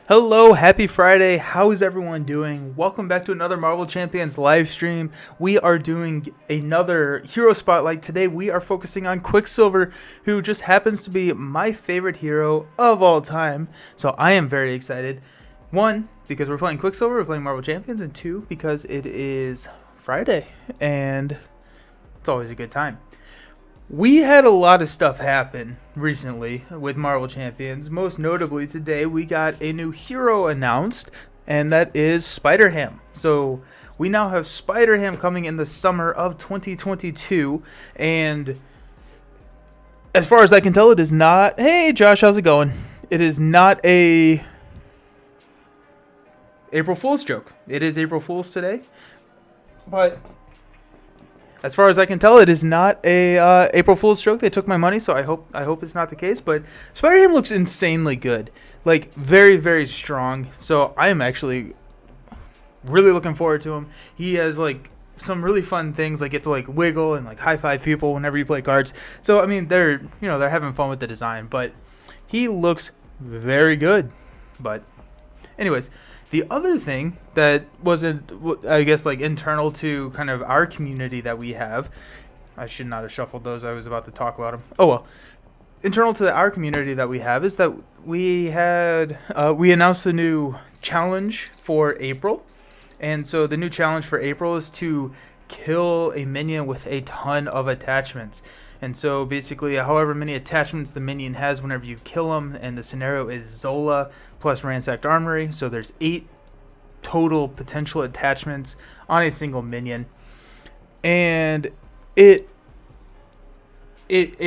Hello, happy Friday. How is everyone doing? Welcome back to another Marvel Champions live stream. We are doing another hero spotlight. Today we are focusing on Quicksilver, who just happens to be my favorite hero of all time. So I am very excited. One, because we're playing Quicksilver, we're playing Marvel Champions, and two, because it is Friday and it's always a good time. We had a lot of stuff happen recently with Marvel Champions. Most notably today, we got a new hero announced, and that is Spider-Ham. So we now have Spider-Ham coming in the summer of 2022, and as far as I can tell, it is not... Hey, Josh, how's it going? It is not a April Fool's joke. It is April Fool's today, but... as far as I can tell, it is not a April Fool's joke. They took my money, so I hope it's not the case. But Spider-Ham looks insanely good, like very, very strong. So I am actually really looking forward to him. He has like some really fun things, like get to like wiggle and like high five people whenever you play cards. So I mean, they're having fun with the design, but he looks very good. But anyways. The other thing that wasn't, I guess, like internal to kind of our community that we have, I should not have shuffled those. I was about to talk about them. Oh well, internal to our community that we have is that we announced the new challenge for April, and so the new challenge for April is to kill a minion with a ton of attachments. And so basically, however many attachments the minion has whenever you kill him, and the scenario is Zola plus Ransacked Armory. So there's 8 total potential attachments on a single minion. And it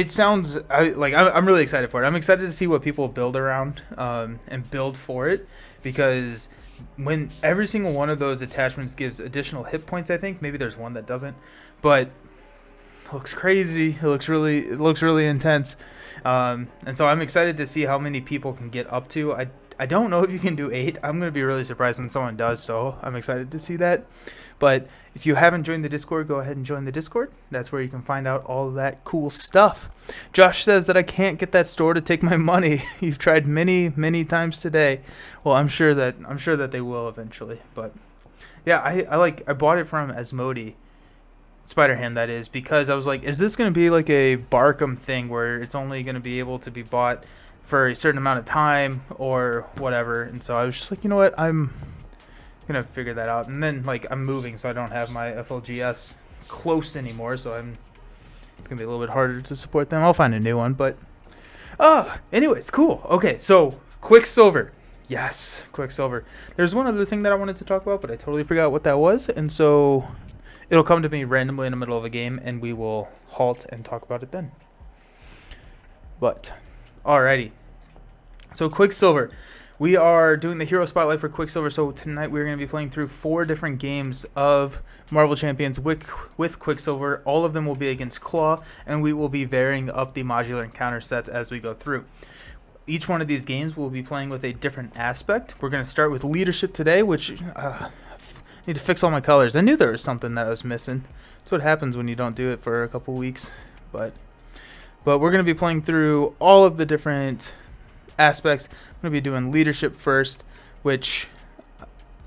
sounds like I'm really excited for it. I'm excited to see what people build around and build for it, because when every single one of those attachments gives additional hit points, I think maybe there's one that doesn't, but looks crazy. It looks really intense, and so I'm excited to see how many people can get up to. I don't know if you can do 8. I'm gonna be really surprised when someone does, so I'm excited to see that. But if you haven't joined the Discord, go ahead and join the Discord. That's where you can find out all of that cool stuff. Josh says that I can't get that store to take my money. You've tried many times today. Well, I'm sure that they will eventually. But yeah, I bought it from Asmodee. Spider-Ham, that is, because I was like, is this going to be like a Barkham thing where it's only going to be able to be bought for a certain amount of time or whatever? And so I was just like, you know what, I'm going to figure that out. And then like I'm moving, so I don't have my FLGS close anymore, so it's going to be a little bit harder to support them. I'll find a new one, but anyways, cool. Okay, so Quicksilver. Yes, Quicksilver. There's one other thing that I wanted to talk about, but I totally forgot what that was, and so it'll come to me randomly in the middle of a game, and we will halt and talk about it then. But, alrighty. So, Quicksilver. We are doing the Hero Spotlight for Quicksilver, so tonight we're going to be playing through 4 different games of Marvel Champions with Quicksilver. All of them will be against Klaw, and we will be varying up the modular encounter sets as we go through. Each one of these games will be playing with a different aspect. We're going to start with Leadership today, which... need to fix all my colors. I knew there was something that I was missing. That's what happens when you don't do it for a couple weeks. But we're going to be playing through all of the different aspects. I'm going to be doing Leadership first, which,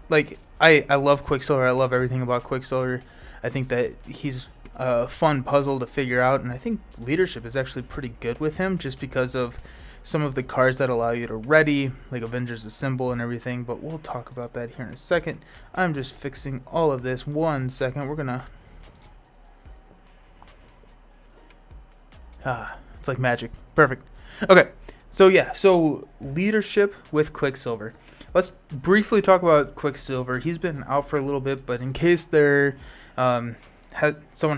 like, I love Quicksilver. I love everything about Quicksilver. I think that he's a fun puzzle to figure out, and I think Leadership is actually pretty good with him just because of some of the cards that allow you to ready, like Avengers Assemble and everything, but we'll talk about that here in a second. I'm just fixing all of this. 1 second. We're gonna... it's like magic. Perfect. Okay, so yeah, so Leadership with Quicksilver. Let's briefly talk about Quicksilver. He's been out for a little bit, but in case someone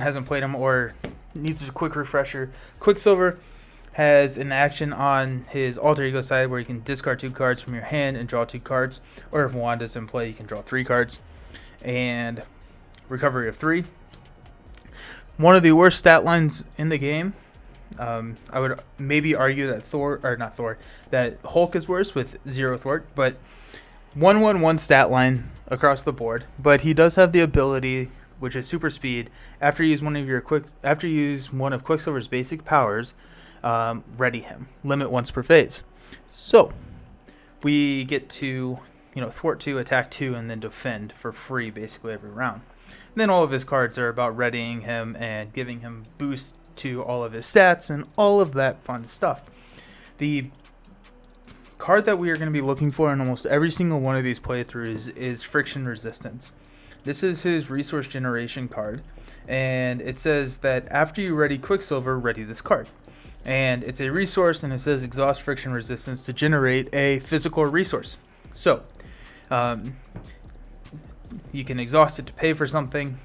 hasn't played him or needs a quick refresher, Quicksilver has an action on his alter ego side where you can discard 2 cards from your hand and draw 2 cards, or if Wanda's in play, you can draw 3 cards, and recovery of 3. One of the worst stat lines in the game. I would maybe argue that that Hulk is worse with 0 thwart, but 1/1/1 stat line across the board. But he does have the ability, which is super speed. After you use one of Quicksilver's basic powers, ready him. Limit once per phase. So, we get to, thwart 2, attack 2, and then defend for free basically every round. And then all of his cards are about readying him and giving him boost to all of his stats and all of that fun stuff. The card that we are going to be looking for in almost every single one of these playthroughs is Friction Resistance. This is his resource generation card, and it says that after you ready Quicksilver, ready this card. And it's a resource, and it says exhaust Friction Resistance to generate a physical resource. So, you can exhaust it to pay for something.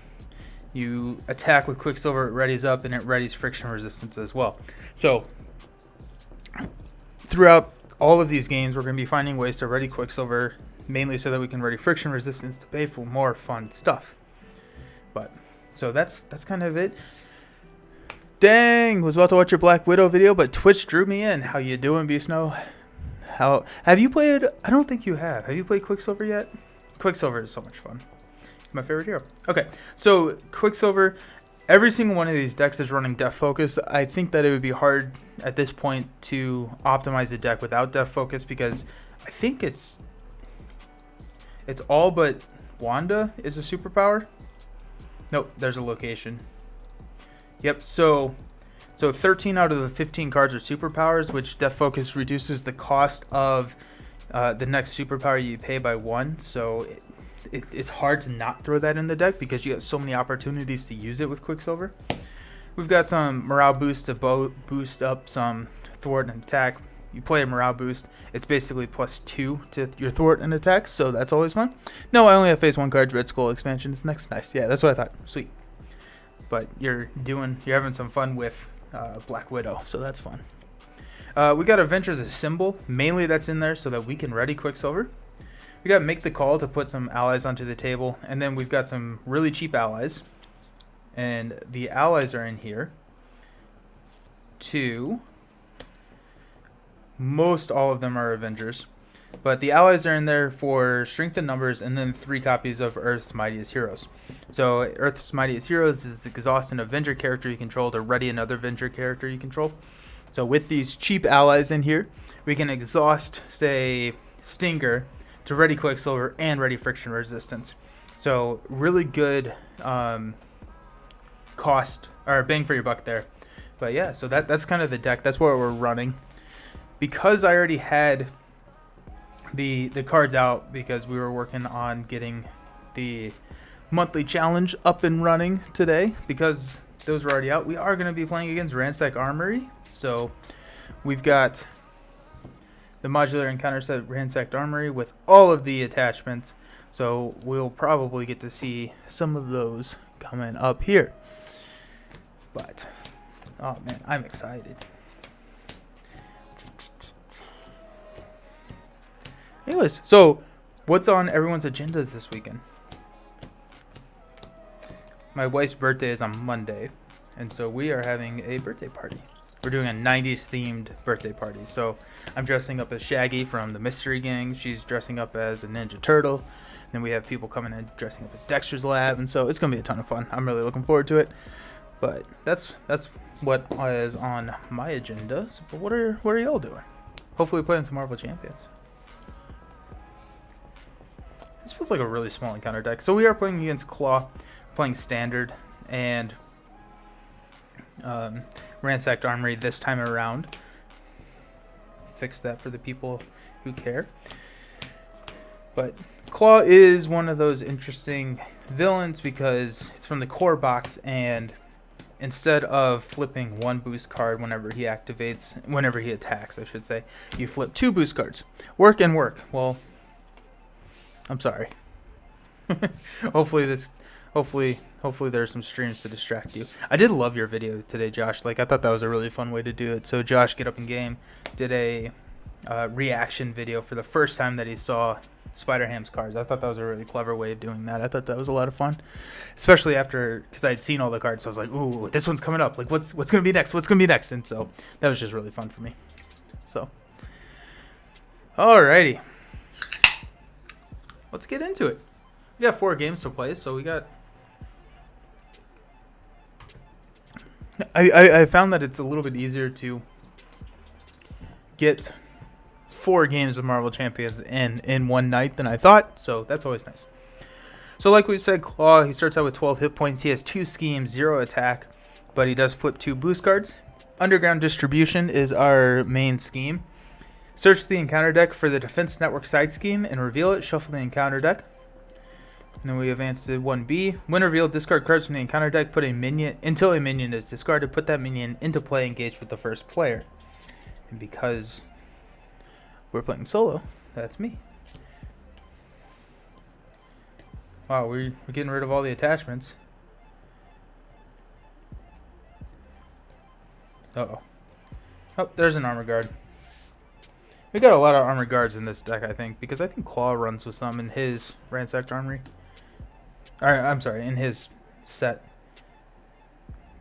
You attack with Quicksilver, it readies up, and it readies Friction Resistance as well. So, throughout all of these games, we're going to be finding ways to ready Quicksilver, mainly so that we can ready Friction Resistance to pay for more fun stuff. But, so that's kind of it. Dang, was about to watch your Black Widow video, but Twitch drew me in. How you doing, Beast Snow? How have you played? I don't think you have. Have you played Quicksilver yet? Quicksilver is so much fun. My favorite hero. Okay, so Quicksilver, every single one of these decks is running Def Focus. I think that it would be hard at this point to optimize the deck without Def Focus, because I think it's all but Wanda is a superpower. Nope, there's a location. Yep, so 13 out of the 15 cards are superpowers, which Def Focus reduces the cost of the next superpower you pay by 1. So it's hard to not throw that in the deck because you have so many opportunities to use it with Quicksilver. We've got some morale boost to boost up some thwart and attack. You play a morale boost, it's basically +2 to your thwart and attack, so that's always fun. No, I only have phase 1 cards, Red Skull expansion. It's next. Nice. Yeah, that's what I thought. Sweet. But you're having some fun with Black Widow, so that's fun. We got Adventures as a symbol. Mainly that's in there so that we can ready Quicksilver. We got Make the Call to put some allies onto the table. And then we've got some really cheap allies. And the allies are in here. Most all of them are Avengers. But the allies are in there for strength in numbers, and then 3 copies of Earth's Mightiest Heroes. So Earth's Mightiest Heroes is exhaust an Avenger character you control to ready another Avenger character you control. So with these cheap allies in here, we can exhaust, say, Stinger to ready Quicksilver and ready Friction Resistance. So really good cost or bang for your buck there. But yeah, so that's kind of the deck. That's what we're running. Because I already had the cards out because we were working on getting the monthly challenge up and running today, because those were already out, we are going to be playing against Ransack Armory. So we've got the modular encounter set Ransacked Armory with all of the attachments, so we'll probably get to see some of those coming up here. But oh man, I'm excited. Anyways, so what's on everyone's agendas this weekend? My wife's birthday is on Monday, and so we are having a birthday party. We're doing a 90s themed birthday party. So I'm dressing up as Shaggy from the Mystery Gang. She's dressing up as a Ninja Turtle. And then we have people coming in dressing up as Dexter's Lab, and so it's gonna be a ton of fun. I'm really looking forward to it. But that's what is on my agenda. So, but what are y'all doing? Hopefully playing some Marvel Champions. This feels like a really small encounter deck. So we are playing against Klaw, playing Standard, and Ransacked Armory this time around. Fix that for the people who care. But Klaw is one of those interesting villains because it's from the core box, and instead of flipping 1 boost card whenever he attacks, I should say, you flip 2 boost cards. Work and work. Well, I'm sorry. Hopefully there's some streams to distract you. I did love your video today, Josh. Like, I thought that was a really fun way to do it. So Josh, Get Up in Game, did a reaction video for the first time that he saw Spider-Ham's cards. I thought that was a really clever way of doing that. I thought that was a lot of fun, especially after, because I had seen all the cards. So I was like, ooh, this one's coming up. Like, what's gonna be next? What's gonna be next? And so that was just really fun for me. So, alrighty, let's get into it. We got 4 games to play, so we got. I found that it's a little bit easier to get 4 games of Marvel Champions in one night than I thought, so that's always nice. So like we said, Klaw, he starts out with 12 hit points. He has 2 schemes, 0 attack, but he does flip 2 boost cards. Underground Distribution is our main scheme. Search the encounter deck for the Defense Network side scheme and reveal it. Shuffle the encounter deck. And then we advance to 1B. When revealed, discard cards from the encounter deck. Put a minion until a minion is discarded. Put that minion into play, engaged with the first player. And because we're playing solo, that's me. Wow, we're getting rid of all the attachments. Uh-oh. Oh, there's an armor guard. We got a lot of armor guards in this deck, I think, because I think Klaw runs with some in his ransacked armory. Alright, I'm sorry, in his set.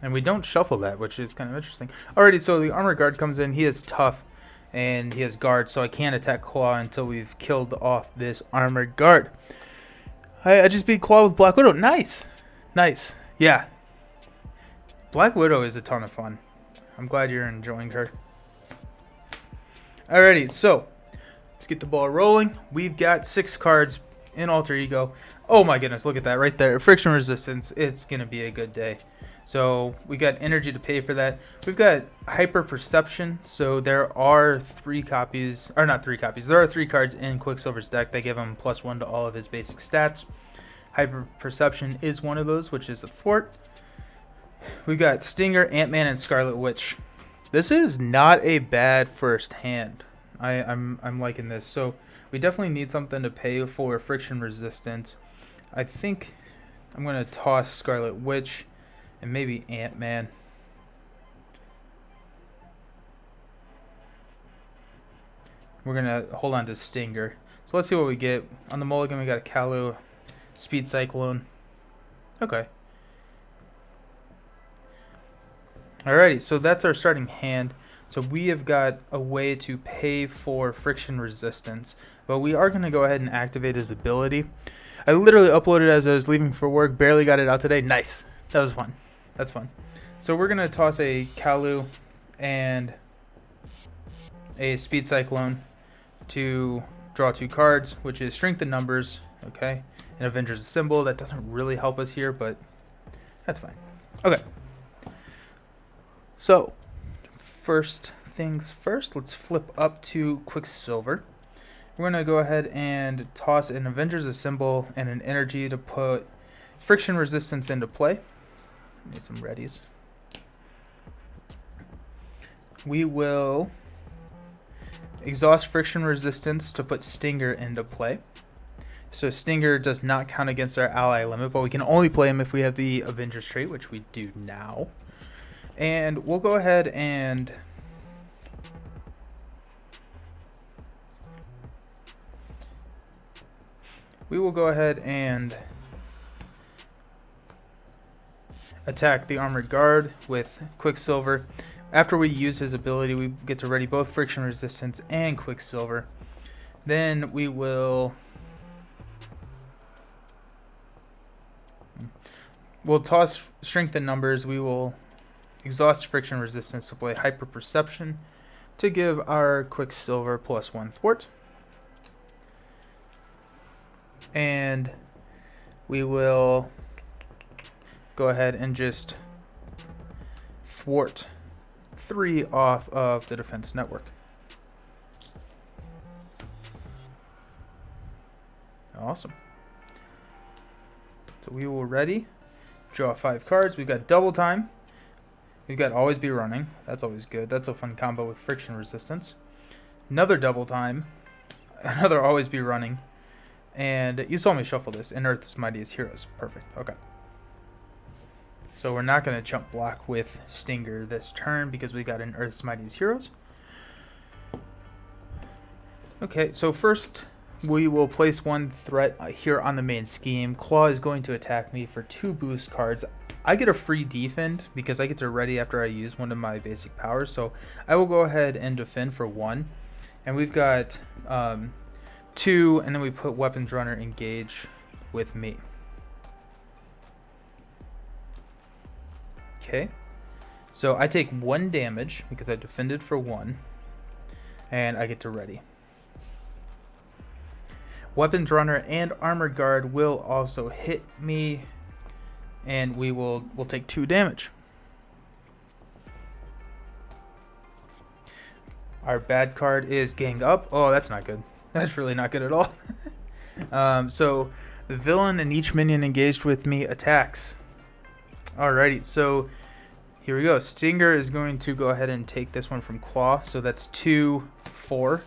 And we don't shuffle that, which is kind of interesting. Alrighty, so the armor guard comes in. He is tough, and he has guard, so I can't attack Klaw until we've killed off this armor guard. I just beat Klaw with Black Widow. Nice! Nice. Yeah. Black Widow is a ton of fun. I'm glad you're enjoying her. Alrighty, so let's get the ball rolling. We've got 6 cards in Alter Ego. Oh my goodness, look at that right there. Friction Resistance. It's going to be a good day. So we got energy to pay for that. We've got Hyper Perception. So there are 3 copies, or not 3 copies. There are 3 cards in Quicksilver's deck that give him +1 to all of his basic stats. Hyper Perception is one of those, which is the Thwart. We got Stinger, Ant-Man, and Scarlet Witch. This is not a bad first hand. I'm liking this. So we definitely need something to pay for Friction Resistance. I think I'm going to toss Scarlet Witch and maybe Ant-Man. We're going to hold on to Stinger. So let's see what we get. On the mulligan, we got a Klaw, Speed Cyclone. Okay. Alrighty, so that's our starting hand. So we have got a way to pay for Friction Resistance, but we are going to go ahead and activate his ability. I literally uploaded as I was leaving for work, barely got it out today. Nice. That was fun. That's fun. So we're going to toss a Klaw and a Speed Cyclone to draw 2 cards, which is Strength in Numbers, okay, and Avengers Assemble. That doesn't really help us here, but that's fine. Okay. So, first things first, let's flip up to Quicksilver. We're going to go ahead and toss an Avengers Assemble and an energy to put Friction Resistance into play. Need some readies. We will exhaust Friction Resistance to put Stinger into play. So Stinger does not count against our ally limit, but we can only play him if we have the Avengers trait, which we do now. And we'll go ahead and attack the Armored Guard with Quicksilver. After we use his ability, we get to ready both Friction Resistance and Quicksilver. Then we'll toss Strength in Numbers. We will exhaust Friction Resistance to play Hyper Perception to give our Quicksilver +1 Thwart. And we will go ahead and just thwart 3 off of the Defense Network. Awesome. So we will ready, draw 5 cards. We've got Double Time. We've got Always Be Running. That's always good. That's a fun combo with Friction Resistance. Another Double Time. Another Always Be Running. And you saw me shuffle this. In Earth's Mightiest Heroes. Perfect. Okay. So we're not going to chump block with Stinger this turn because we got an Earth's Mightiest Heroes. Okay, so first we will place 1 threat here on the main scheme. Klaw is going to attack me for 2 boost cards. I get a free defend because I get to ready after I use one of my basic powers. So I will go ahead and defend for 1. And we've got 2, and then we put Weapons Runner engage with me. Okay. So I take 1 damage because I defended for 1. And I get to ready. Weapons Runner and Armor Guard will also hit me, and we'll take 2 damage. Our bad card is Gang Up. Oh, that's not good. That's really not good at all. So the villain and each minion engaged with me attacks. Alrighty, so here we go. Stinger is going to go ahead and take this one from Klaw. So that's 2, 4.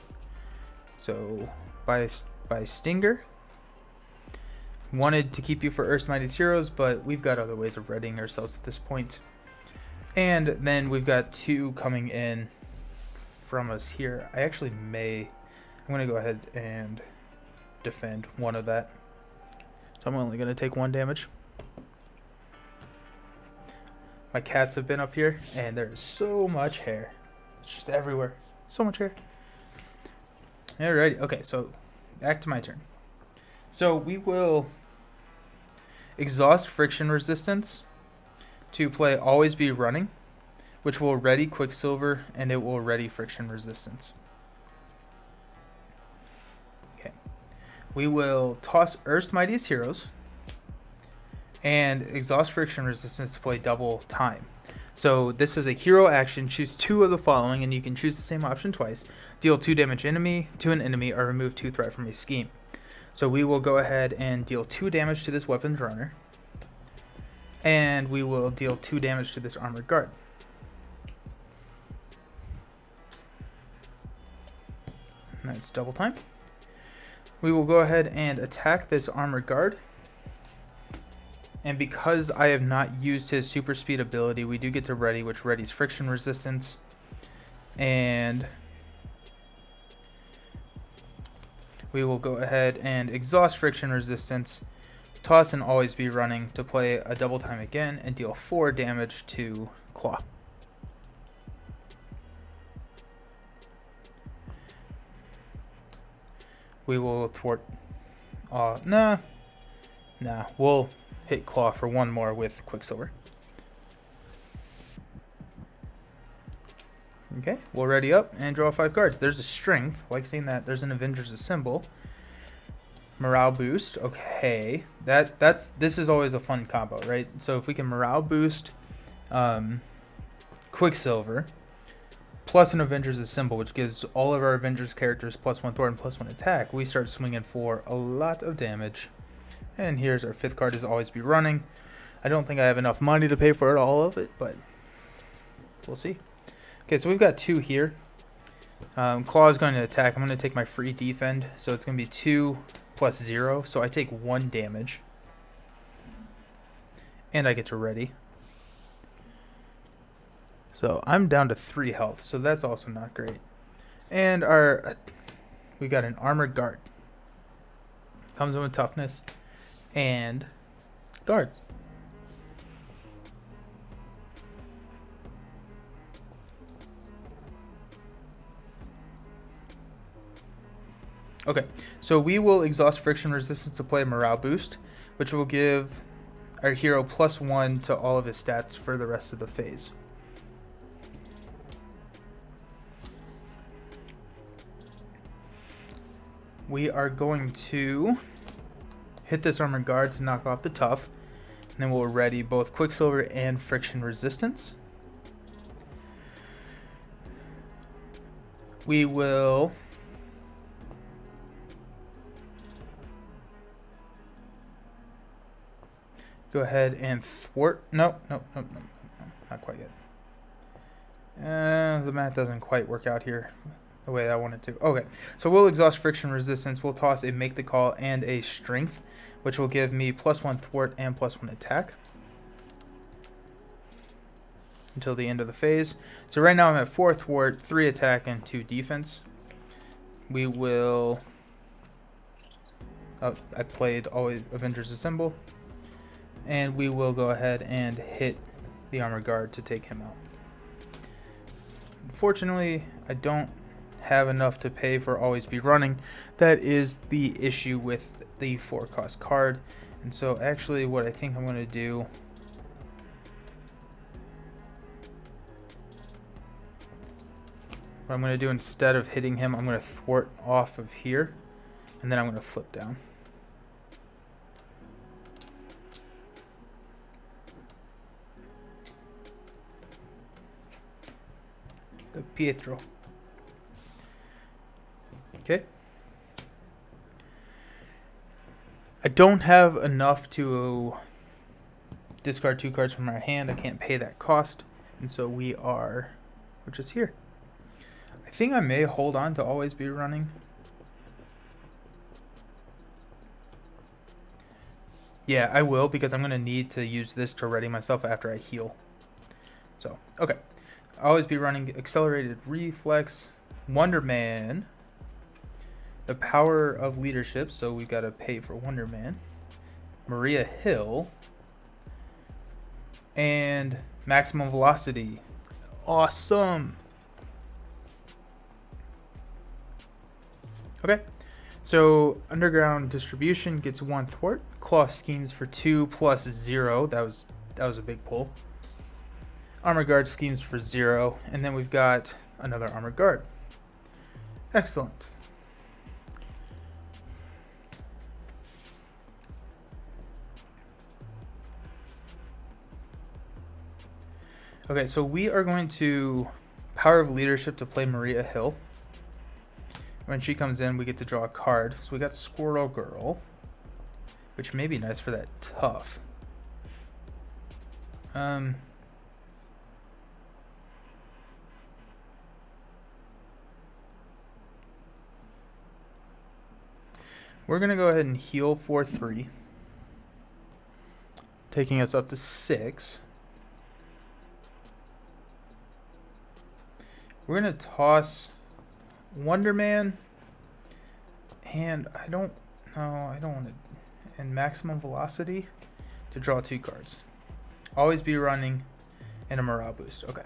So by Stinger. Wanted to keep you for Earth's Mightiest Heroes, but we've got other ways of readying ourselves at this point. And then we've got 2 coming in from us here. I'm going to go ahead and defend one of that. So I'm only going to take 1 damage. My cats have been up here, and there's so much hair. It's just everywhere. So much hair. Alrighty, okay, so back to my turn. So we will exhaust friction resistance to play Always Be Running, which will ready Quicksilver, and it will ready friction resistance. Okay. We will toss Earth's Mightiest Heroes and exhaust friction resistance to play double time. So this is a hero action. Choose 2 of the following, and you can choose the same option twice. Deal 2 damage to an enemy, or remove 2 threat from a scheme. So we will go ahead and deal 2 damage to this Weapons Runner, and we will deal 2 damage to this Armored Guard. That's double time. We will go ahead and attack this Armored Guard. And because I have not used his super speed ability, we do get to ready, which readies friction resistance. And we will go ahead and exhaust friction resistance, toss and Always Be Running to play a double time again and deal 4 damage to Klaw. We will thwart. Nah. We'll hit Klaw for 1 more with Quicksilver. Okay, we'll ready up and draw 5 cards. There's a strength. I like seeing that. There's an Avengers Assemble. Morale boost. Okay, this is always a fun combo, right? So if we can morale boost Quicksilver plus an Avengers Assemble, which gives all of our Avengers characters +1 thwart and +1 attack, we start swinging for a lot of damage. And here's our 5th card, is Always Be Running. I don't think I have enough money to pay for all of it, but we'll see. Okay, so we've got 2 here. Klaw is going to attack. I'm going to take my free defend, so it's going to be 2 plus 0, so I take 1 damage. And I get to ready. So I'm down to 3 health, so that's also not great. And we got an Armored Guard. Comes in with toughness and guard. Okay, so we will exhaust friction resistance to play morale boost, which will give our hero +1 to all of his stats for the rest of the phase. We are going to hit this Armored Guard to knock off the tough, and then we'll ready both Quicksilver and friction resistance. We will go ahead and thwart. No, not quite yet. The math doesn't quite work out here the way I want it to. Okay, so we'll exhaust friction resistance. We'll toss a Make the Call and a Strength, which will give me +1 thwart and +1 attack until the end of the phase. So right now I'm at 4 thwart, 3 attack, and 2 defense. We will... Oh, I played always Avengers Assemble. And we will go ahead and hit the Armored Guard to take him out. Unfortunately, I don't have enough to pay for Always Be Running. That is the issue with the 4-cost card. And so actually what I think I'm going to do... What I'm going to do instead of hitting him, I'm going to thwart off of here. And then I'm going to flip down. The Pietro. Okay. I don't have enough to discard 2 cards from our hand. I can't pay that cost. And so we're just here. I think I may hold on to always be running. Yeah, I will, because I'm going to need to use this to ready myself after I heal. So, okay. Always be running accelerated reflex, Wonder Man, the power of leadership, so we got to pay for Wonder Man, Maria Hill, and maximum velocity. Awesome. Okay. So underground distribution gets 1 thwart. Klaw schemes for 2 plus 0. That was a big pull. Armor guard schemes for 0, and then we've got another armor guard. Excellent. Okay, so we are going to Power of Leadership to play Maria Hill. When she comes in, we get to draw a card. So we got Squirrel Girl, which may be nice for that tough. We're going to go ahead and heal for 3, taking us up to 6. We're going to toss Wonder Man, and I don't want to, and maximum velocity to draw 2 cards. Always be running, and a morale boost. Okay.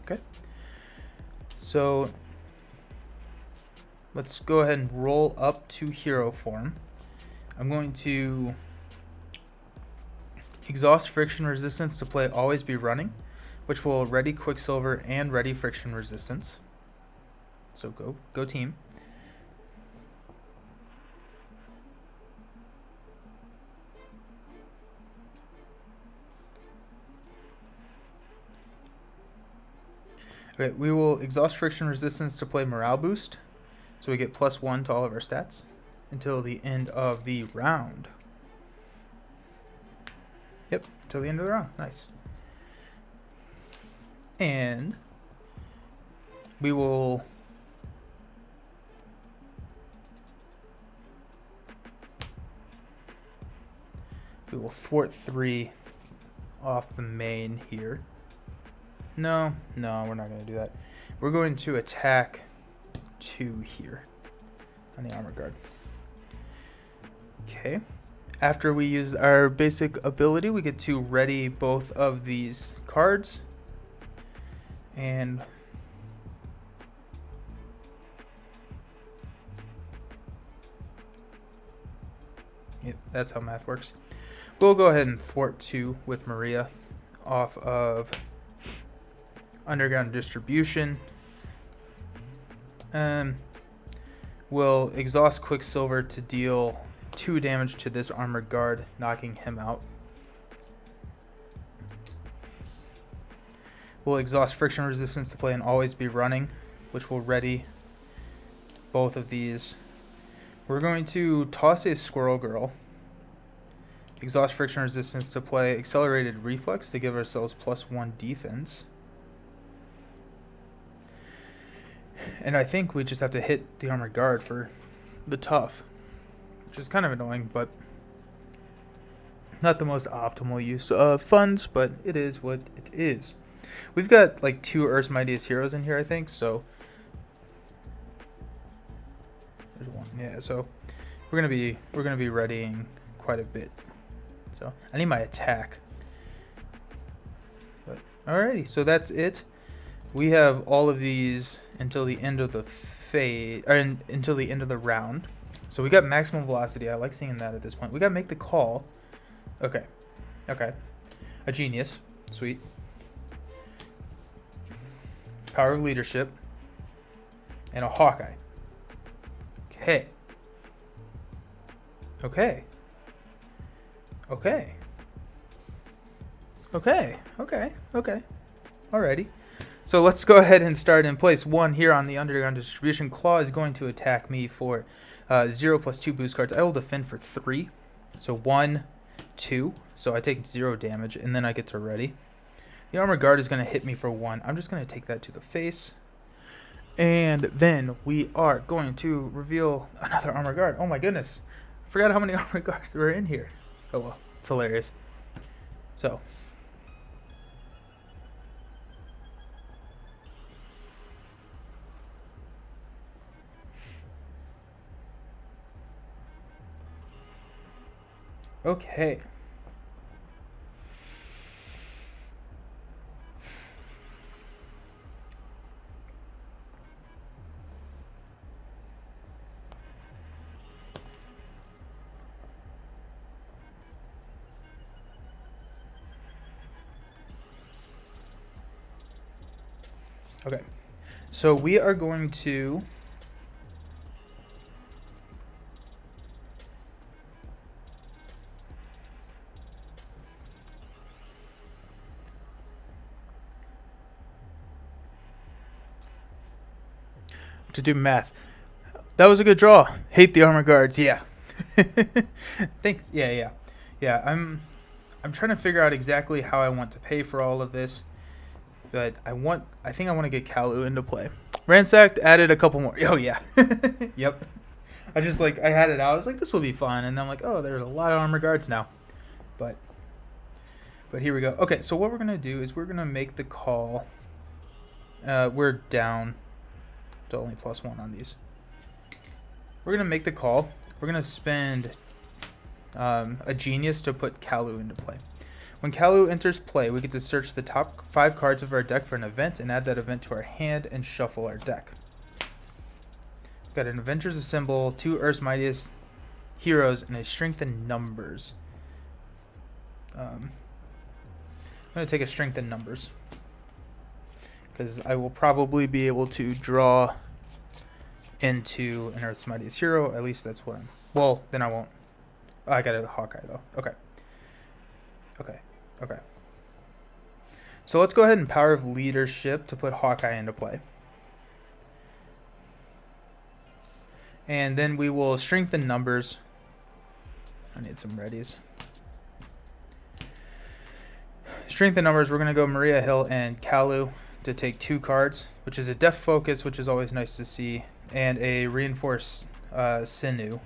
Okay. So let's go ahead and roll up to hero form. I'm going to exhaust friction resistance to play Always Be Running, which will ready Quicksilver and ready friction resistance. So go team. Okay, we will exhaust friction resistance to play morale boost, so we get +1 to all of our stats until the end of the round. Yep, until the end of the round. Nice. And we will thwart 3 off the main here. No, we're not going to do that. We're going to attack 2 here on the armor guard. Okay. After we use our basic ability, we get to ready both of these cards. And yep, that's how math works. We'll go ahead and thwart 2 with Maria off of underground distribution. We'll exhaust Quicksilver to deal 2 damage to this armored guard, knocking him out. We'll exhaust friction resistance to play and Always Be Running, which will ready both of these. We're going to toss a Squirrel Girl, exhaust friction resistance to play Accelerated Reflex to give ourselves +1 defense. And I think we just have to hit the armored guard for the tough, which is kind of annoying, but not the most optimal use of funds, but it is what it is. We've got like 2 Earth's Mightiest Heroes in here, I think, so there's 1. Yeah, so we're gonna be readying quite a bit. So I need my attack. But alrighty, so that's it. We have all of these until the end of the until the end of the round. So we got maximum velocity. I like seeing that at this point. We got to make the call. Okay. A genius. Sweet. Power of Leadership, and a Hawkeye. Okay. Okay. Okay. Okay. Okay. Okay. Alrighty. So let's go ahead and start in place 1 here on the Underground Distribution. Klaw is going to attack me for 0 plus 2 boost cards. I will defend for 3. So 1, 2. So I take 0 damage, and then I get to ready. The Armor Guard is going to hit me for 1. I'm just going to take that to the face. And then we are going to reveal another Armor Guard. Oh my goodness. I forgot how many Armor Guards were in here. Oh well, it's hilarious. So. Okay. Okay, so we are going to do math. That was a good draw. Hate the Armor Guards. Yeah. Thanks. Yeah. I'm trying to figure out exactly how I want to pay for all of this. But I think I want to get Kalu into play. Ransacked, added a couple more. Oh, yeah. Yep. I had it out. I was like, this will be fun. And then I'm like, oh, there's a lot of Armor Guards now. But here we go. Okay, so what we're going to do is we're going to make the call. We're down to only +1 on these. We're going to make the call. We're going to spend a Genius to put Kalu into play. When Kalu enters play, we get to search the top 5 cards of our deck for an event and add that event to our hand and shuffle our deck. We've got an Avengers Assemble, 2 Earth's Mightiest Heroes, and a Strength in Numbers. I'm going to take a Strength in Numbers because I will probably be able to draw into an Earth's Mightiest Hero. At least that's what I'm... Well, then I won't. Oh, I got a Hawkeye, though. Okay. So let's go ahead and Power of Leadership to put Hawkeye into play. And then we will strengthen numbers. I need some readies. Strengthen numbers, we're going to go Maria Hill and Kalu to take 2 cards, which is a Def Focus, which is always nice to see, and a Reinforced Sinew.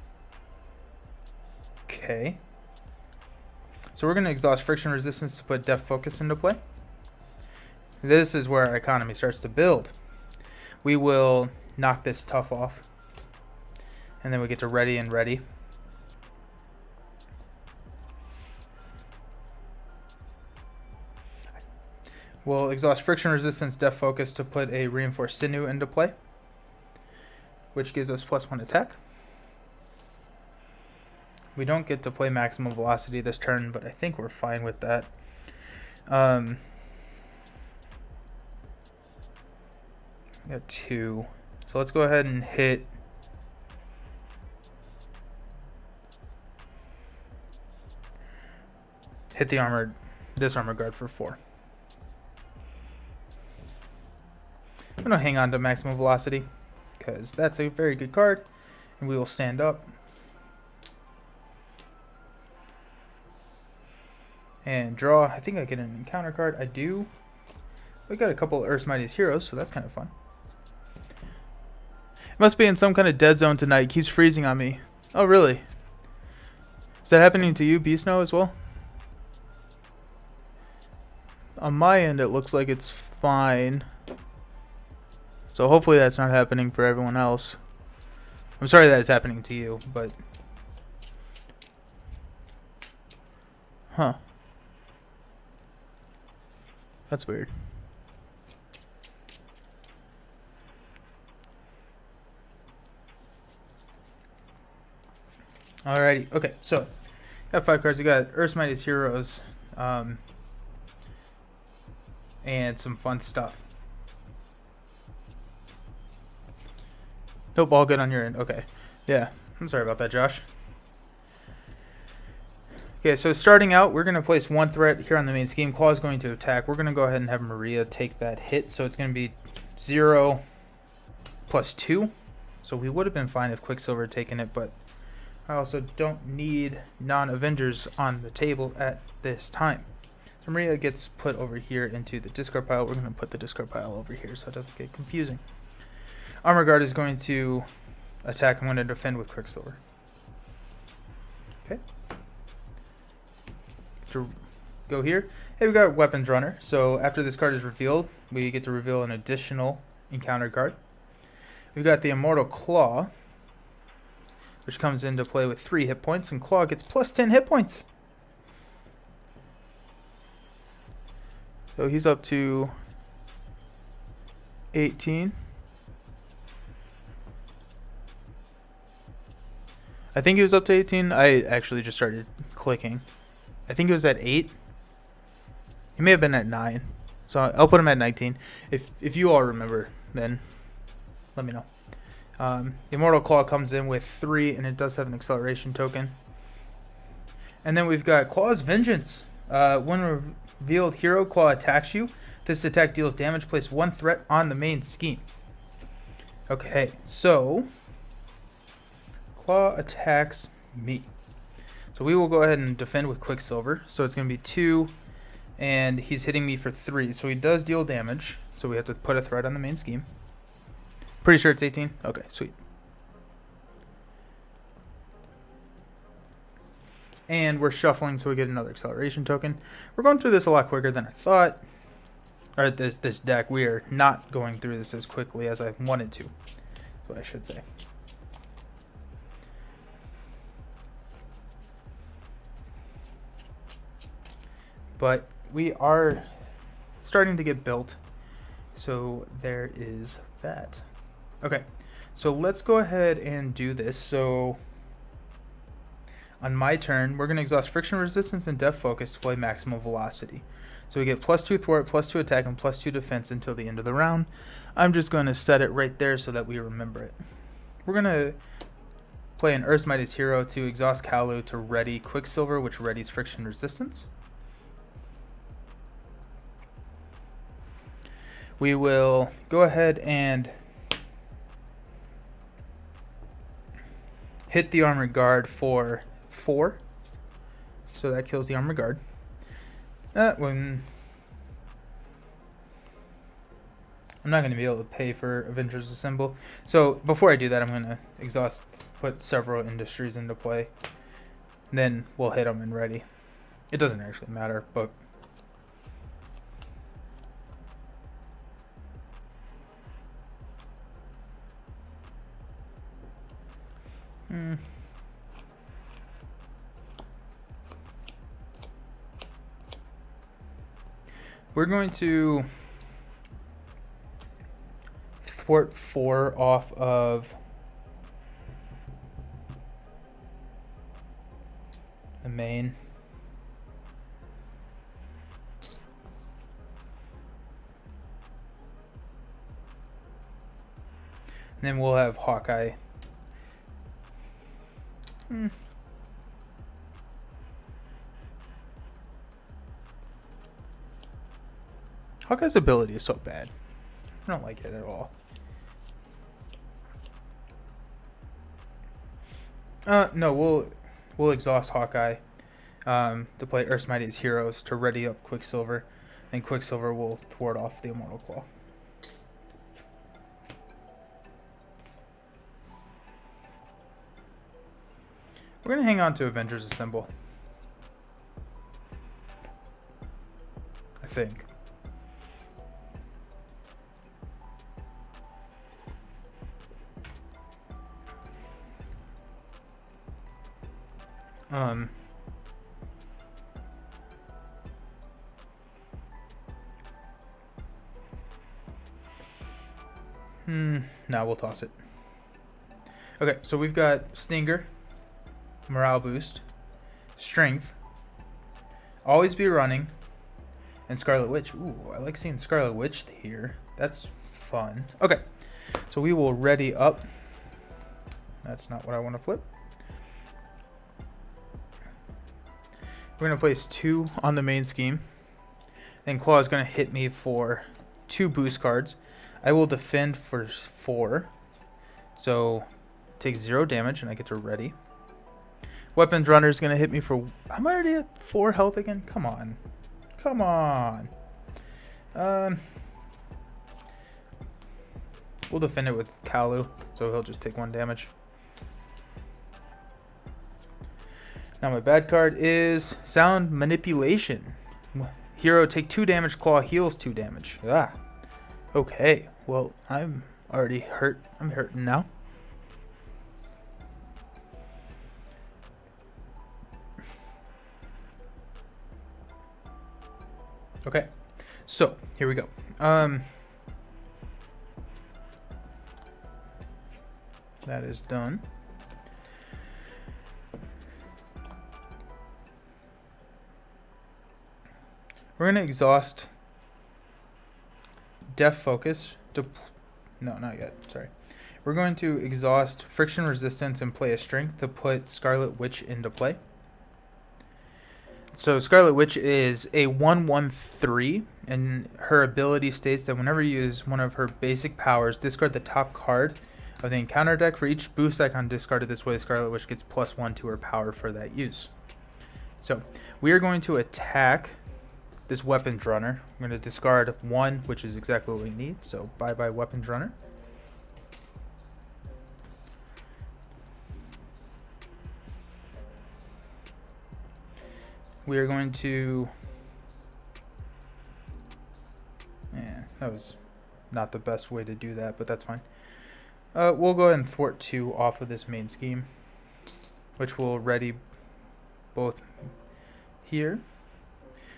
Okay. So we're going to exhaust Friction Resistance to put Def Focus into play. This is where our economy starts to build. We will knock this Tough off. And then we get to Ready and Ready. We'll exhaust Friction Resistance, Def Focus to put a Reinforced Sinew into play, which gives us +1 attack. We don't get to play Maximum Velocity this turn, but I think we're fine with that. We got 2. So let's go ahead and hit this Armor Guard for 4. I'm going to hang on to Maximum Velocity because that's a very good card, and we will stand up. And draw. I think I get an encounter card. I do. We got a couple of Earth's Mightiest Heroes, so that's kind of fun. It must be in some kind of dead zone tonight. It keeps freezing on me. Oh, really? Is that happening to you, Beast Snow, as well? On my end, it looks like it's fine. So hopefully that's not happening for everyone else. I'm sorry that it's happening to you, but... Huh. That's weird. Alrighty. Okay, so got 5 cards. We got Earth's Mightiest Heroes, and some fun stuff. Nope, all good on your end. Okay. Yeah. I'm sorry about that, Josh. Okay, so starting out, we're going to place one threat here on the main scheme. Claw is going to attack. We're going to go ahead and have Maria take that hit. So it's going to be 0 plus 2. So we would have been fine if Quicksilver had taken it, but I also don't need non-Avengers on the table at this time. So Maria gets put over here into the discard pile. We're going to put the discard pile over here so it doesn't get confusing. Armor Guard is going to attack. I'm going to defend with Quicksilver. Okay. To go here. Hey, we got Weapons Runner. So after this card is revealed, we get to reveal an additional encounter card. We've got the Immortal Klaw, which comes into play with 3 hit points, and Klaw gets plus 10 hit points. So he's up to 18. I think he was up to 18. I actually just started clicking. I think it was at 8. He may have been at 9. So I'll put him at 19. If you all remember, then let me know. The Immortal Claw comes in with 3, and it does have an acceleration token. And then we've got Claw's Vengeance. When revealed hero Claw attacks you, this attack deals damage. Place 1 threat on the main scheme. Okay, so Claw attacks me. So we will go ahead and defend with Quicksilver. So it's going to be 2, and he's hitting me for 3. So he does deal damage. So we have to put a threat on the main scheme. Pretty sure it's 18? Okay, sweet. And we're shuffling so we get another acceleration token. We're going through this a lot quicker than I thought. Or this deck. We are not going through this as quickly as I wanted to. That's what I should say. But we are starting to get built. So there is that. Okay, so let's go ahead and do this. So on my turn, we're going to exhaust friction resistance and depth focus to play maximum velocity. So we get plus 2 thwart, plus 2 attack, and plus 2 defense until the end of the round. I'm just going to set it right there so that we remember it. We're going to play an Earth's Mightiest Hero to exhaust Kalu to ready Quicksilver, which readies friction resistance. We will go ahead and hit the Armored Guard for 4. So that kills the Armored Guard. I'm not going to be able to pay for Avengers Assemble. So before I do that, I'm going to put several industries into play. Then we'll hit them and ready. It doesn't actually matter, but we're going to thwart 4 off of the main. And then we'll have Hawkeye. Hawkeye's ability is so bad. I don't like it at all. No, we'll exhaust Hawkeye to play Earth's Mightiest Heroes to ready up Quicksilver, and Quicksilver will thwart off the Immortal Claw. We're going to hang on to Avengers Assemble. I think. No, we'll toss it. Okay, so we've got Stinger, morale boost, strength, always be running, and Scarlet Witch. Ooh, I like seeing Scarlet Witch here. That's fun. Okay, so we will ready up That's not what I want to flip. We're going to place 2 on the main scheme. Then Klaw is going to hit me for 2 boost cards. I will defend for 4. So take 0 damage and I get to ready. Weapons Runner is going to hit me for... I'm already at 4 health again? Come on. Come on. We'll defend it with Klaw, so he'll just take 1 damage. Now my bad card is Sound Manipulation. Hero take 2 damage, Klaw heals 2 damage. Ah. Okay. Well, I'm already hurt. I'm hurting now. Okay. So, here we go. That is done. We're going to exhaust Death Focus to... No, not yet. Sorry. We're going to exhaust Friction Resistance and play a Strength to put Scarlet Witch into play. So Scarlet Witch is a 1/1/3, and her ability states that whenever you use one of her basic powers, discard the top card of the encounter deck. For each boost icon discarded this way, Scarlet Witch gets +1 to her power for that use. So we are going to attack this Weapons Runner. I'm going to discard 1, which is exactly what we need. So bye-bye Weapons Runner. We are going to... Yeah, that was not the best way to do that, but that's fine. We'll go ahead and thwart 2 off of this main scheme, which will ready both here.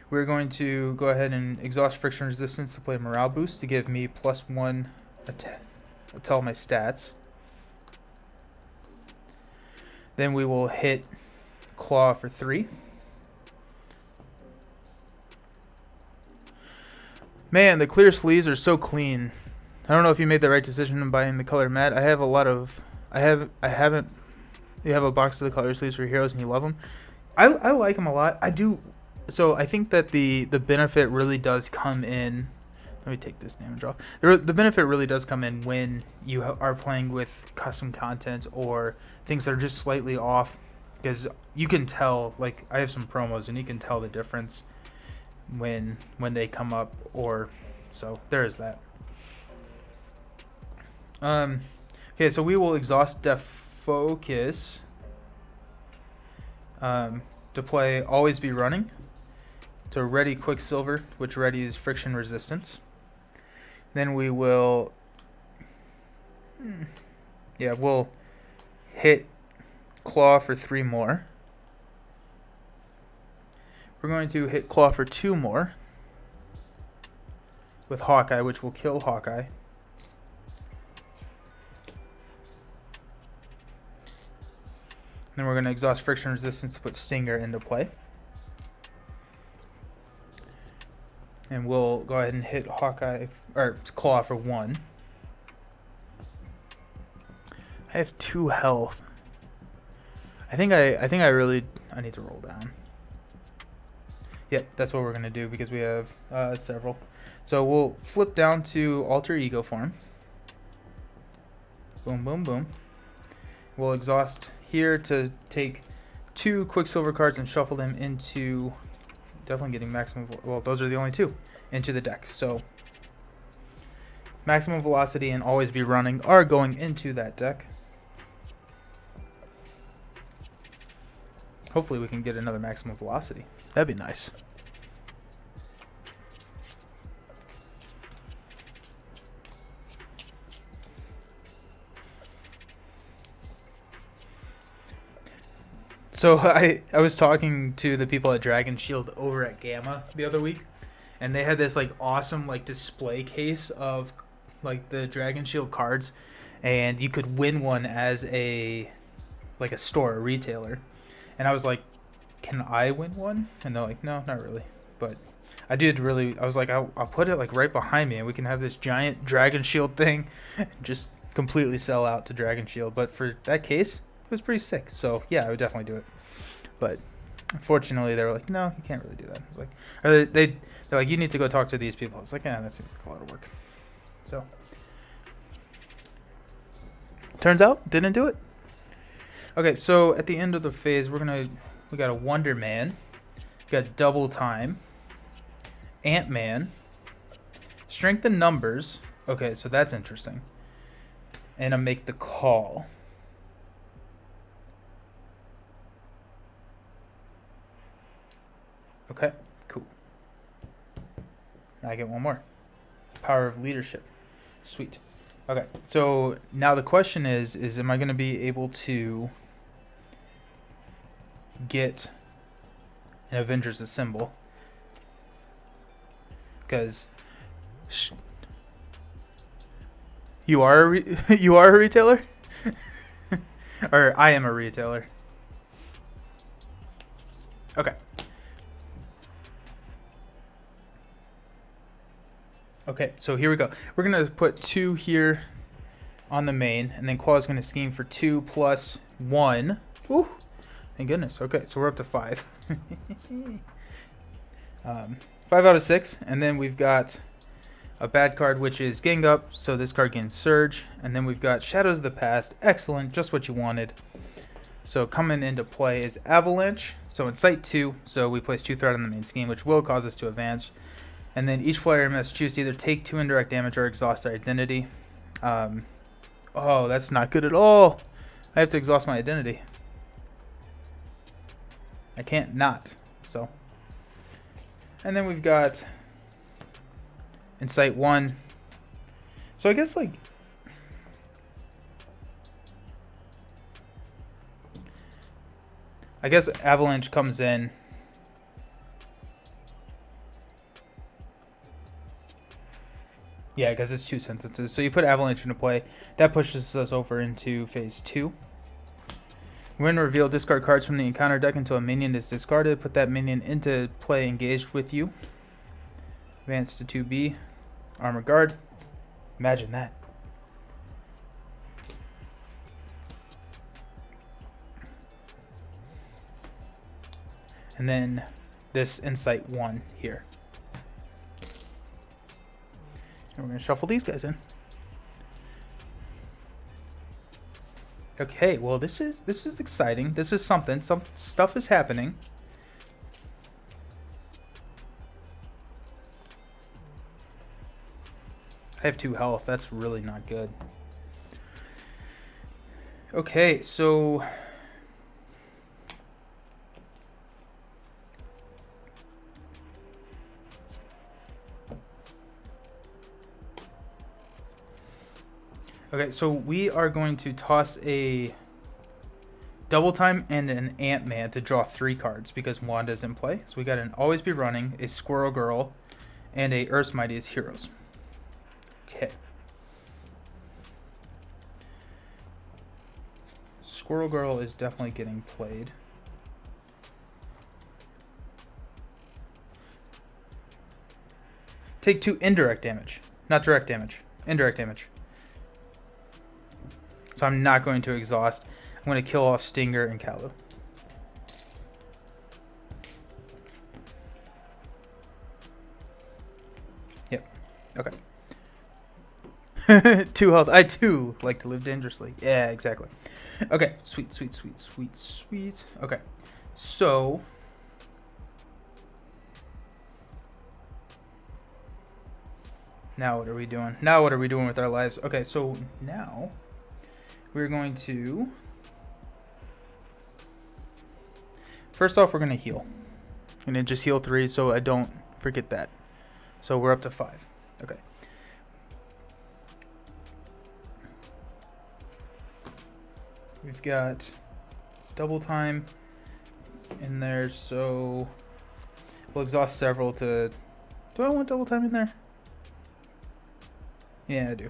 We're going to go ahead and exhaust Friction Resistance to play Morale Boost to give me +1 to all my stats. Then we will hit Klaw for 3. Man, the clear sleeves are so clean. I don't know if you made the right decision in buying the color matte. I have a lot of... I haven't... You have a box of the color sleeves for heroes and you love them. I like them a lot. I do... So I think that the benefit really does come in... Let me take this damage off. The benefit really does come in when you are playing with custom content or things that are just slightly off. Because you can tell, like, I have some promos and you can tell the difference when they come up, or... So there is that. Okay, so we will exhaust Death Focus to play Always Be Running, to ready Quicksilver, which readies Friction Resistance. Then we will... Yeah, we'll hit Klaw for 3 more. We're going to hit Klaw for 2 more with Hawkeye, which will kill Hawkeye. Then we're going to exhaust Friction Resistance to put Stinger into play. And we'll go ahead and hit Hawkeye, or Klaw for 1. I have 2 health. I think I really need to roll down. Yep, that's what we're gonna do because we have several. So we'll flip down to Alter Ego form. Boom, boom, boom. We'll exhaust here to take 2 Quicksilver cards and shuffle them into... Definitely getting maximum... Well, those are the only 2 into the deck. So Maximum Velocity and Always Be Running are going into that deck. Hopefully we can get another Maximum Velocity. That'd be nice. So I was talking to the people at Dragon Shield over at Gamma the other week, and they had this like awesome like display case of like the Dragon Shield cards, and you could win one as a store, a retailer. And I was like, can I win one? And they're like, no, not really. But I was like, I'll put it like right behind me and we can have this giant Dragon Shield thing. Just completely sell out to Dragon Shield. But for that case, it was pretty sick. So yeah, I would definitely do it. But unfortunately, they were like, no, you can't really do that. I was like, or they're like, you need to go talk to these people. I was like, yeah, that seems like a lot of work. So turns out, didn't do it. Okay, so at the end of the phase, we got a Wonder Man, we got Double Time, Ant-Man, Strength in Numbers. Okay, so that's interesting. And I make the call. Okay, cool. Now I get one more. Power of Leadership. Sweet. Okay, so now the question is am I going to be able to get an Avengers Assemble? Because you are you are a retailer? Or I am a retailer. Okay. Okay, so here we go. We're going to put 2 here on the main, and then Klaw's going to scheme for 2 plus 1. Ooh, thank goodness. Okay, so we're up to 5. 5 out of 6, and then we've got a bad card, which is Gang Up, so this card gains Surge, and then we've got Shadows of the Past. Excellent, just what you wanted. So coming into play is Avalanche, so Incite 2, so we place 2 threat on the main scheme, which will cause us to advance. And then each player must choose to either take 2 indirect damage or exhaust their identity. Oh, that's not good at all. I have to exhaust my identity. I can't not. So. And then we've got Incite 1. So I guess like Avalanche comes in. Yeah, because it's 2 sentences. So you put Avalanche into play. That pushes us over into phase 2. When reveal, discard cards from the encounter deck until a minion is discarded. Put that minion into play engaged with you. Advance to 2B. Armor Guard. Imagine that. And then this Incite 1 here. And we're going to shuffle these guys in. Okay, well this is exciting. This is something. Some stuff is happening. I have 2 health. That's really not good. Okay, so we are going to toss a Double Time and an Ant-Man to draw 3 cards because Wanda's in play. So we got an Always Be Running, a Squirrel Girl, and a Earth's Mightiest Heroes. Okay. Squirrel Girl is definitely getting played. Take 2 indirect damage, not direct damage. Indirect damage. So I'm not going to exhaust. I'm going to kill off Stinger and Kalu. Yep. Okay. 2 health. I too like to live dangerously. Yeah, exactly. Okay. Sweet, sweet, sweet, sweet, sweet. Okay. So now what are we doing? Now what are we doing with our lives? Okay, so now we're going to... First off, we're going to heal. I'm going to just heal 3 so I don't forget that. So we're up to 5. Okay. We've got Double Time in there, so we'll exhaust several to... Do I want Double Time in there? Yeah, I do.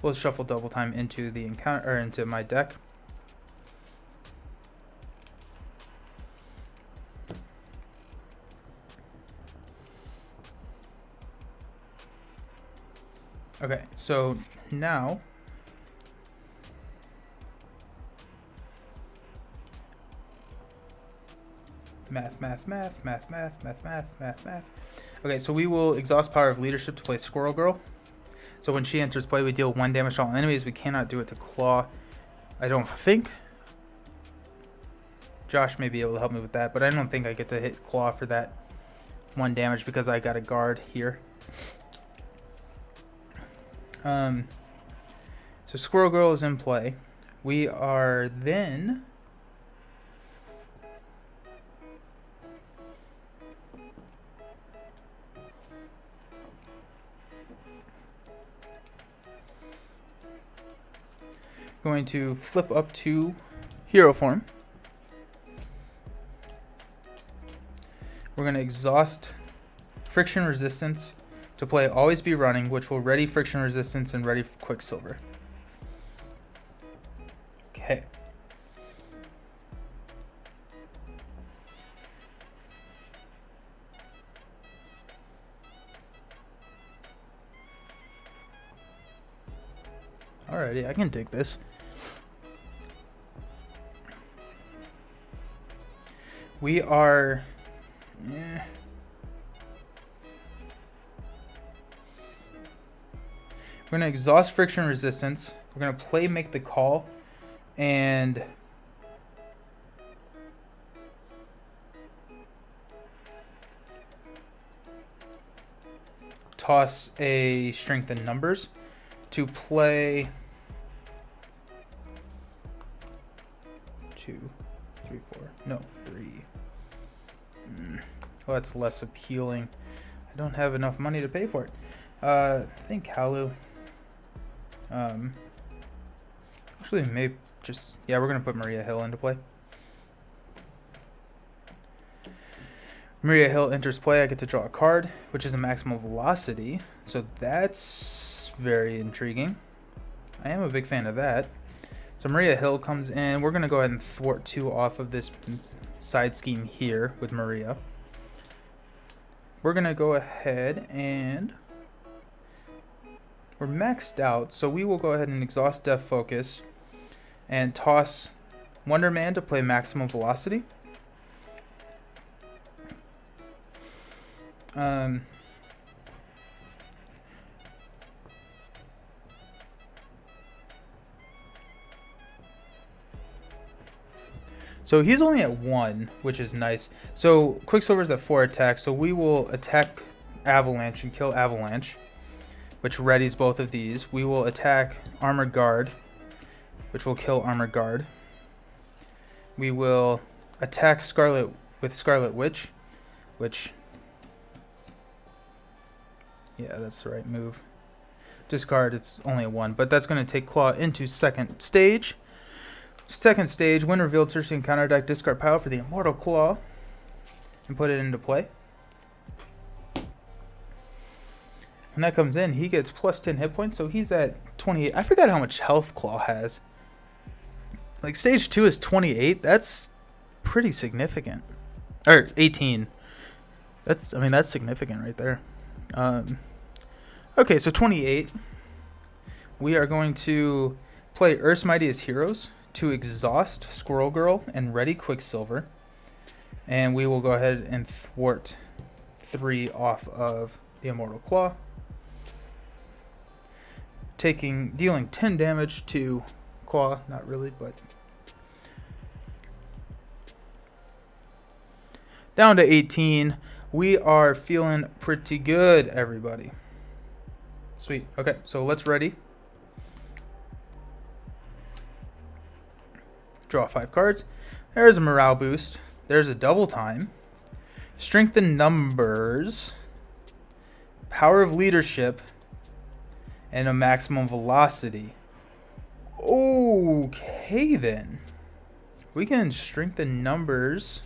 We'll shuffle Double Time into the encounter, or into my deck. Okay, so now Math. Okay, so we will exhaust Power of Leadership to play Squirrel Girl. So when she enters play, we deal 1 damage to all enemies. We cannot do it to Klaw. I don't think. Josh may be able to help me with that, but I don't think I get to hit Klaw for that 1 damage because I got a guard here. So Squirrel Girl is in play. We are then going to flip up to hero form. We're going to exhaust Friction Resistance to play Always Be Running, which will ready Friction Resistance and ready Quicksilver. Okay. Alrighty, I can dig this. We are... We're going to exhaust Friction Resistance. We're going to play Make the Call. And... toss a Strength in Numbers to play 2, 3, 4. No, 3. Well, that's less appealing. I don't have enough money to pay for it. I think Halu. Actually, maybe just... yeah, we're going to put Maria Hill into play. Maria Hill enters play. I get to draw a card, which is a maximum velocity. So that's very intriguing. I am a big fan of that. So Maria Hill comes in. We're going to go ahead and thwart 2 off of this side scheme here with Maria. We're going to go ahead and... we're maxed out, so we will go ahead and exhaust Death Focus and toss Wonder Man to play maximum velocity. So he's only at 1, which is nice. So Quicksilver's at 4 attacks, so we will attack Avalanche and kill Avalanche, which readies both of these. We will attack Armored Guard, which will kill Armored Guard. We will attack Scarlet with Scarlet Witch, which... yeah, that's the right move. Discard, it's only a 1, but that's going to take Klaw into second stage. Second stage, when revealed, search the encounter deck, discard power for the Immortal Klaw, and put it into play. When that comes in, he gets plus 10 hit points, so he's at 28. I forgot how much health Klaw has. Like, stage 2 is 28. That's pretty significant. Or 18. That's significant right there. Okay, so 28. We are going to play Earth's Mightiest Heroes to exhaust Squirrel Girl and ready Quicksilver. And we will go ahead and thwart 3 off of the Immortal Klaw. Dealing 10 damage to Klaw, not really, but down to 18. We are feeling pretty good, everybody. Sweet. Okay, so let's ready. Draw 5 cards. There's a morale boost. There's a double time. Strength in Numbers. Power of Leadership. And a maximum velocity. Okay, then. We can strengthen Numbers.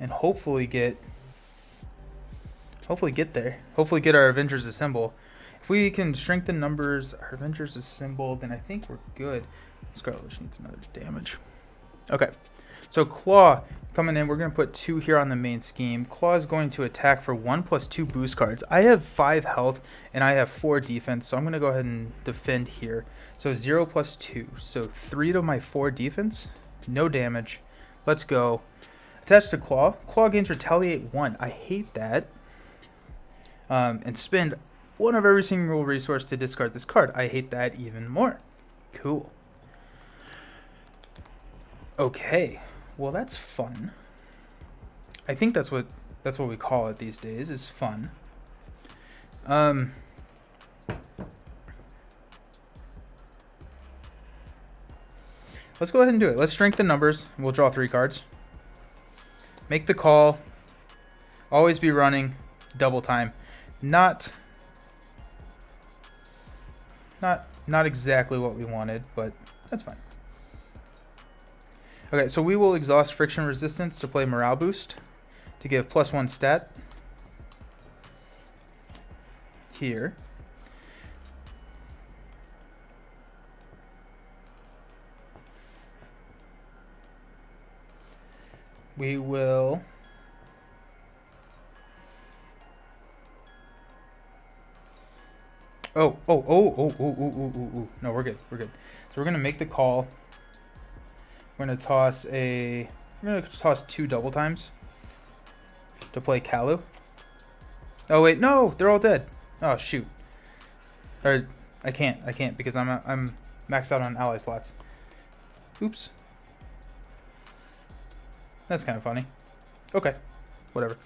And hopefully get there. Hopefully get our Avengers Assemble. If we can strengthen Numbers, our Avengers Assemble, then I think we're good. Scarlet Witch needs another damage. Okay. So Klaw coming in. We're going to put 2 here on the main scheme. Klaw is going to attack for 1+2 boost cards. I have 5 health and I have 4 defense, so I'm going to go ahead and defend here. So 0 + 2. So 3 to my 4 defense. No damage. Let's go. Attach to Claw. Claw gains Retaliate 1. I hate that. And spend one of every single resource to discard this card. I hate that even more. Cool. Okay. Well, that's fun. I think that's what we call it these days, is fun. Let's go ahead and do it. Let's strengthen numbers. We'll draw 3 cards. Make the call. Always be running. Double time. Not exactly what we wanted, but that's fine. Okay, so we will exhaust friction resistance to play morale boost to give +1 stat here. We will Oh. No, we're good. We're good. So we're gonna make the call. We're gonna toss 2 double times to play Klaw. Oh wait, no, they're all dead. Oh shoot. Or I can't because I'm maxed out on ally slots. Oops. That's kind of funny. Okay, whatever.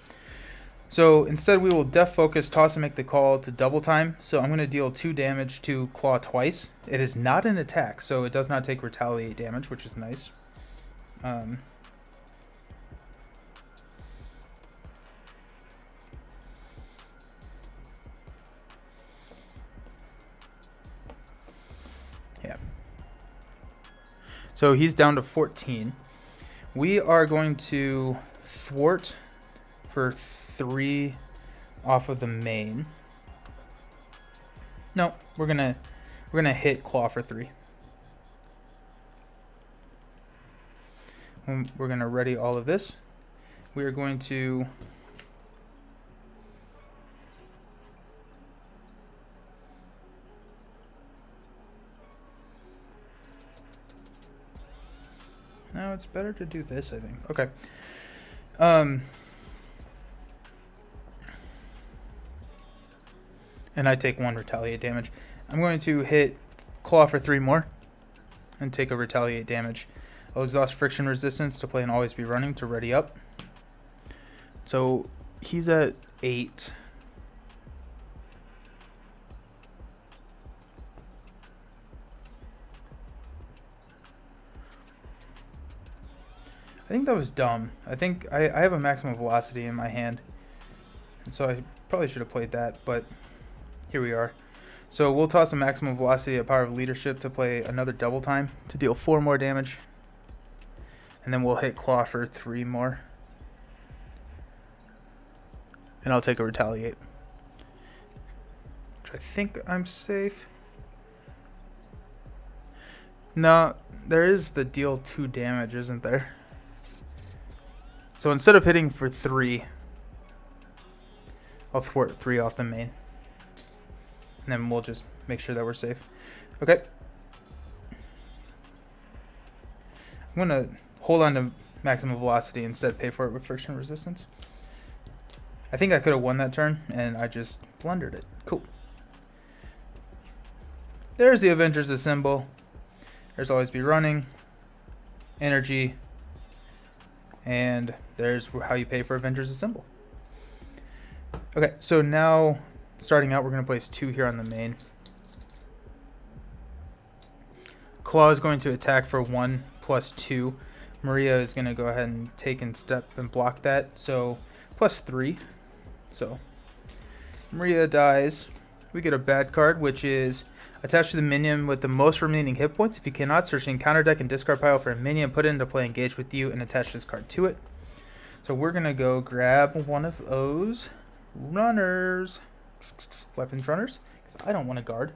So instead we will Def Focus, toss, and make the call to double time. So I'm going to deal 2 damage to Claw twice. It is not an attack, so it does not take retaliate damage, which is nice. Yeah. So he's down to 14. We are going to thwart for 3 off of the main. No, we're gonna hit Claw for 3. We're gonna ready all of this. We are going to no, it's better to do this, I think. Okay. And I take 1 retaliate damage. I'm going to hit Claw for 3 more and take a retaliate damage. I'll exhaust friction resistance to play and always be running to ready up. So he's at 8. I think that was dumb. I think I have a maximum velocity in my hand. And so I probably should have played that, but here we are. So we'll toss a maximum velocity at Power of Leadership to play another double time to deal 4 more damage. And then we'll hit Claw for 3 more. And I'll take a retaliate. Which I think I'm safe. No, there is the deal 2 damage, isn't there? So instead of hitting for 3, I'll thwart 3 off the main. And then we'll just make sure that we're safe. Okay. I'm going to hold on to maximum velocity instead, pay for it with friction resistance. I think I could have won that turn, and I just blundered it. Cool. There's the Avengers symbol. There's always be running. Energy. And there's how you pay for Avengers symbol. Okay, so now starting out, we're going to place 2 here on the main. Klaw is going to attack for 1 plus 2. Maria is going to go ahead and take and step and block that. So plus 3. So Maria dies. We get a bad card, which is attached to the minion with the most remaining hit points. If you cannot, search the encounter deck and discard pile for a minion, put it into play, engage with you, and attach this card to it. So we're going to go grab one of those runners. Weapons runners, because I don't want to guard.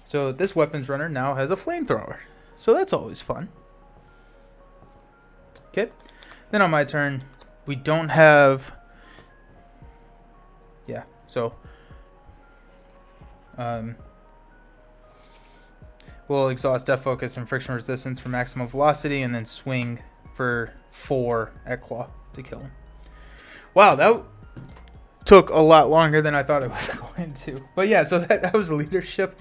So this weapons runner now has a flamethrower. So that's always fun. Okay. Then on my turn, we don't have... Yeah, so... we'll exhaust Def Focus and Friction Resistance for maximum velocity and then swing for 4 at Klaw to kill him. Wow, that took a lot longer than I thought it was going to. But yeah, so that was leadership.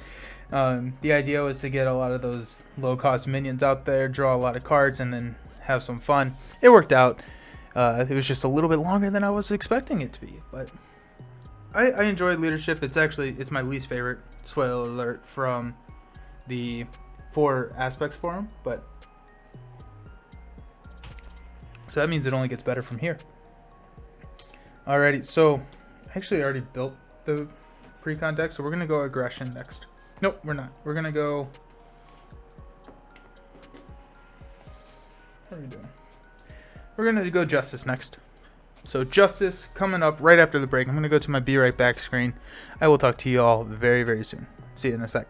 The idea was to get a lot of those low-cost minions out there, draw a lot of cards, and then have some fun. It worked out. It was just a little bit longer than I was expecting it to be, but I enjoyed leadership. It's my least favorite, spoiler alert, from the 4 aspects forum, but so that means it only gets better from here. Alrighty, so I actually already built the pre-con deck, so we're gonna go aggression next. Nope, we're not. We're gonna go. What are we doing? We're gonna go justice next. So justice coming up right after the break. I'm gonna go to my be right back screen. I will talk to you all very, very soon. See you in a sec.